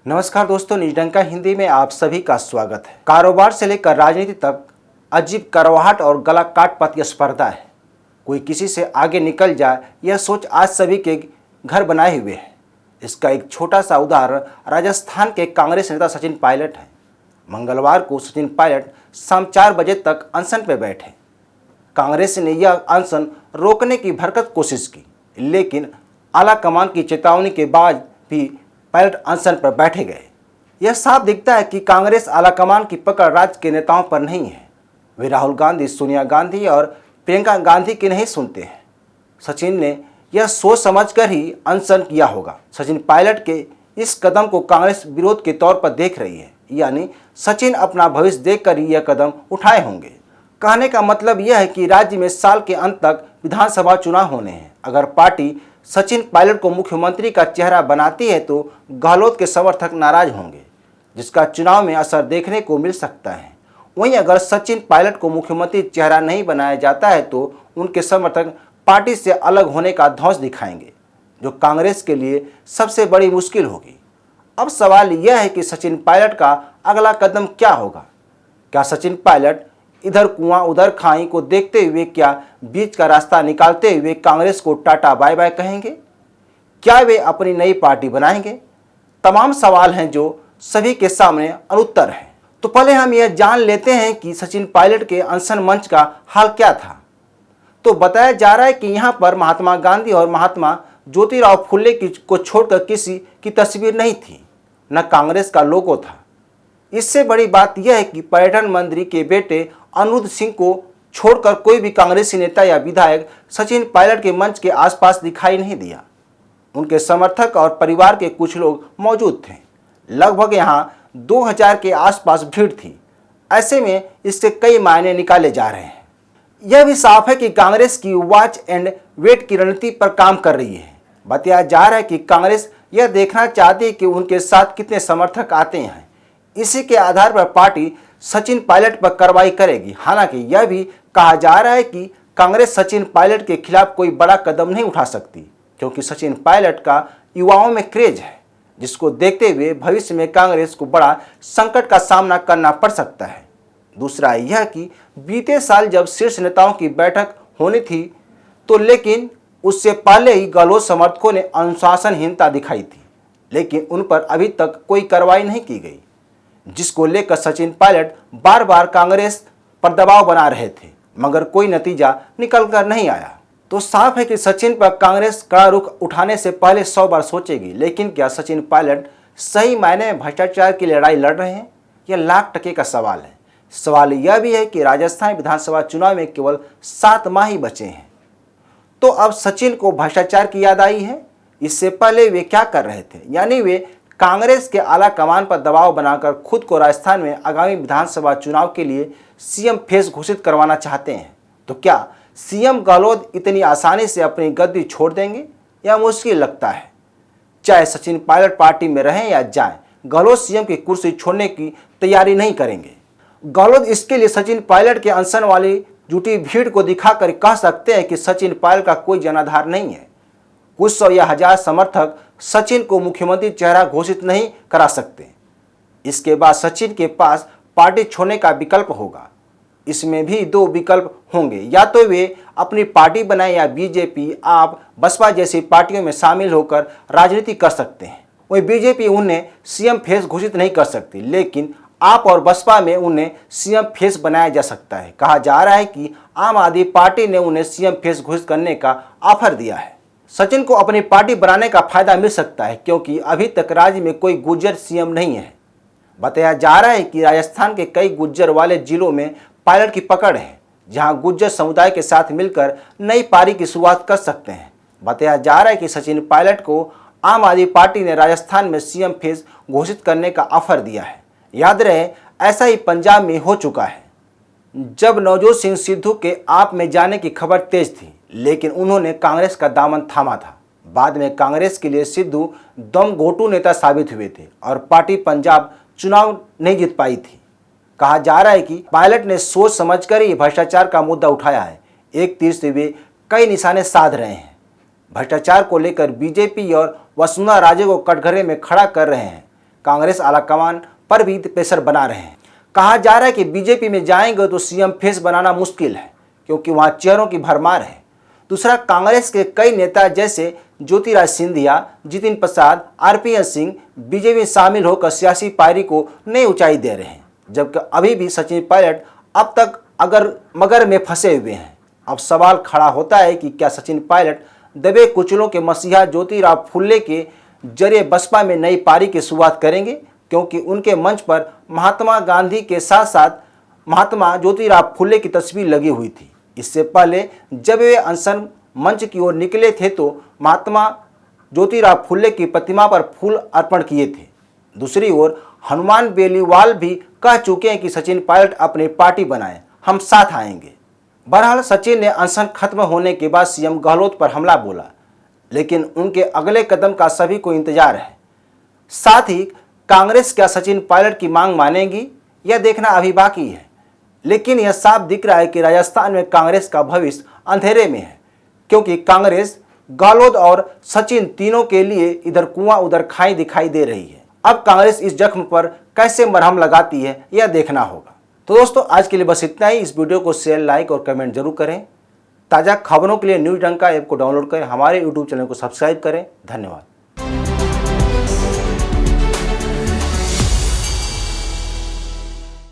नमस्कार दोस्तों, निजडंका हिंदी में आप सभी का स्वागत है। कारोबार से लेकर राजनीति तक अजीब करवाहट और गला काट पात की स्पर्धा है। कोई किसी से आगे निकल जाए, यह सोच आज सभी के घर बनाए हुए है। इसका एक छोटा सा उदाहरण राजस्थान के कांग्रेस नेता सचिन पायलट है। मंगलवार को सचिन पायलट शाम 4 बजे तक अनशन पर बैठे। कांग्रेस ने यह अनशन रोकने की भरसक कोशिश की, लेकिन आला कमान की चेतावनी के बाद भी पायलट अनशन पर बैठे गए। यह साफ दिखता है कि कांग्रेस आलाकमान की पकड़ राज्य के नेताओं पर नहीं है। वे राहुल गांधी, सोनिया गांधी और प्रियंका गांधी की नहीं सुनते हैं। सचिन ने यह सोच समझकर ही अनशन किया होगा। सचिन पायलट के इस कदम को कांग्रेस विरोध के तौर पर देख रही है, यानी सचिन अपना भविष्य देखकर ही यह कदम उठाए होंगे। कहने का मतलब यह है कि राज्य में साल के अंत तक विधानसभा चुनाव होने हैं। अगर पार्टी सचिन पायलट को मुख्यमंत्री का चेहरा बनाती है तो गहलोत के समर्थक नाराज होंगे, जिसका चुनाव में असर देखने को मिल सकता है। वहीं अगर सचिन पायलट को मुख्यमंत्री चेहरा नहीं बनाया जाता है तो उनके समर्थक पार्टी से अलग होने का धौंस दिखाएंगे, जो कांग्रेस के लिए सबसे बड़ी मुश्किल होगी। अब सवाल यह है कि सचिन पायलट का अगला कदम क्या होगा। क्या सचिन पायलट इधर कुआं उधर खाई को देखते हुए क्या बीच का रास्ता निकालते हुए कांग्रेस को टाटा बाय बाय कहेंगे? क्या वे अपनी नई पार्टी बनाएंगे? तमाम सवाल हैं जो सभी के सामने अनुत्तर हैं। तो पहले हम यह जान लेते हैं कि सचिन पायलट के अनशन मंच का हाल क्या था। तो बताया जा रहा है कि यहाँ पर महात्मा गांधी और महात्मा ज्योतिराव फुले को छोड़कर किसी की तस्वीर नहीं थी, न कांग्रेस का लोगो था। इससे बड़ी बात यह है कि पर्यटन मंत्री के बेटे अनुरुद्ध सिंह को छोड़कर कोई भी कांग्रेसी नेता या विधायक सचिन पायलट के मंच के आसपास दिखाई नहीं दिया। उनके समर्थक और परिवार के कुछ लोग मौजूद थे। लगभग यहाँ 2000 के आसपास भीड़ थी। ऐसे में इससे कई मायने निकाले जा रहे हैं। यह भी साफ है कि कांग्रेस की वॉच एंड वेट की रणनीति पर काम कर रही है। बताया जा रहा है कि कांग्रेस यह देखना चाहती है कि उनके साथ कितने समर्थक आते हैं। इसी के आधार पर पार्टी सचिन पायलट पर कार्रवाई करेगी। हालांकि यह भी कहा जा रहा है कि कांग्रेस सचिन पायलट के खिलाफ कोई बड़ा कदम नहीं उठा सकती, क्योंकि सचिन पायलट का युवाओं में क्रेज है, जिसको देखते हुए भविष्य में कांग्रेस को बड़ा संकट का सामना करना पड़ सकता है। दूसरा यह कि बीते साल जब शीर्ष नेताओं की बैठक होनी थी तो लेकिन उससे पहले ही गहलोत समर्थकों ने अनुशासनहीनता दिखाई थी, लेकिन उन पर अभी तक कोई कार्रवाई नहीं की गई, जिसको लेकर सचिन पायलट बार बार कांग्रेस पर दबाव बना रहे थे, मगर कोई नतीजा निकल कर नहीं आया। तो साफ है कि सचिन पर कांग्रेस कड़ा रुख उठाने से पहले 100 बार सोचेगी। लेकिन क्या सचिन पायलट सही मायने में भ्रष्टाचार की लड़ाई लड़ रहे हैं? यह लाख टके का सवाल है। सवाल यह भी है कि राजस्थान विधानसभा चुनाव में केवल 7 माह ही बचे हैं। तो अब सचिन को भ्रष्टाचार की याद आई है? इससे पहले वे क्या कर रहे थे? यानी वे कांग्रेस के आला कमान पर दबाव बनाकर खुद को राजस्थान में आगामी विधानसभा चुनाव के लिए सीएम फेस घोषित करवाना चाहते हैं। तो क्या सीएम गहलोत इतनी आसानी से अपनी गद्दी छोड़ देंगे? यह मुश्किल लगता है। चाहे सचिन पायलट पार्टी में रहें या जाएं, गहलोत सीएम की कुर्सी छोड़ने की तैयारी नहीं करेंगे। गहलोत इसके लिए सचिन पायलट के अनशन वाली जुटी भीड़ को दिखाकर कह सकते हैं कि सचिन पायलट का कोई जनाधार नहीं है। कुछ 100 या 1000 समर्थक सचिन को मुख्यमंत्री चेहरा घोषित नहीं करा सकते। इसके बाद सचिन के पास पार्टी छोड़ने का विकल्प होगा। इसमें भी 2 विकल्प होंगे, या तो वे अपनी पार्टी बनाएं या बीजेपी, आप, बसपा जैसी पार्टियों में शामिल होकर राजनीति कर सकते हैं। वही बीजेपी उन्हें सीएम फेस घोषित नहीं कर सकती, लेकिन आप और बसपा में उन्हें सीएम फेस बनाया जा सकता है। कहा जा रहा है कि आम आदमी पार्टी ने उन्हें सीएम फेस घोषित करने का ऑफर दिया है। सचिन को अपनी पार्टी बनाने का फायदा मिल सकता है, क्योंकि अभी तक राज्य में कोई गुर्जर सीएम नहीं है। बताया जा रहा है कि राजस्थान के कई गुर्जर वाले जिलों में पायलट की पकड़ है, जहां गुर्जर समुदाय के साथ मिलकर नई पारी की शुरुआत कर सकते हैं। बताया जा रहा है कि सचिन पायलट को आम आदमी पार्टी ने राजस्थान में सीएम फेस घोषित करने का ऑफर दिया है। याद रहे, ऐसा ही पंजाब में हो चुका है, जब नवजोत सिंह सिद्धू के आप में जाने की खबर तेज थी, लेकिन उन्होंने कांग्रेस का दामन थामा था। बाद में कांग्रेस के लिए सिद्धू दम घोटू नेता साबित हुए थे और पार्टी पंजाब चुनाव नहीं जीत पाई थी। कहा जा रहा है कि पायलट ने सोच समझकर ही भ्रष्टाचार का मुद्दा उठाया है। एक तीर से वे कई निशाने साध रहे हैं। भ्रष्टाचार को लेकर बीजेपी और वसुंधरा राजे को कटघरे में खड़ा कर रहे हैं। कांग्रेस आलाकमान पर भी प्रेशर बना रहे हैं। कहा जा रहा है कि बीजेपी में जाएंगे तो सीएम फेस बनाना मुश्किल है, क्योंकि वहां चेहरों की भरमार है। दूसरा, कांग्रेस के कई नेता जैसे ज्योतिराज सिंधिया, जितिन प्रसाद, आरपीएन सिंह बीजेपी में शामिल होकर सियासी पायरी को नई ऊंचाई दे रहे हैं, जबकि अभी भी सचिन पायलट अब तक अगर मगर में फंसे हुए हैं। अब सवाल खड़ा होता है कि क्या सचिन पायलट दबे कुचलों के मसीहा ज्योतिराव फुल्ले के जरिए बसपा में नई पारी की शुरुआत करेंगे, क्योंकि उनके मंच पर महात्मा गांधी के साथ साथ महात्मा ज्योतिराव फुल्ले की तस्वीर लगी हुई थी। इससे पहले जब वे अनशन मंच की ओर निकले थे तो महात्मा ज्योतिराव फुल्ले की प्रतिमा पर फूल अर्पण किए थे। दूसरी ओर हनुमान बेनीवाल भी कह चुके हैं कि सचिन पायलट अपनी पार्टी बनाएं, हम साथ आएंगे। बहरहाल सचिन ने अनशन खत्म होने के बाद सीएम गहलोत पर हमला बोला, लेकिन उनके अगले कदम का सभी को इंतजार है। साथ ही कांग्रेस क्या सचिन पायलट की मांग मानेगी, यह देखना अभी बाकी है। लेकिन यह साफ दिख रहा है कि राजस्थान में कांग्रेस का भविष्य अंधेरे में है, क्योंकि कांग्रेस, गहलोत और सचिन तीनों के लिए इधर कुआं उधर खाई दिखाई दे रही है। अब कांग्रेस इस जख्म पर कैसे मरहम लगाती है, यह देखना होगा। तो दोस्तों, आज के लिए बस इतना ही। इस वीडियो को शेयर, लाइक और कमेंट जरूर करें। ताज़ा खबरों के लिए न्यूज़ डंका ऐप को डाउनलोड करें, हमारे यूट्यूब चैनल को सब्सक्राइब करें। धन्यवाद।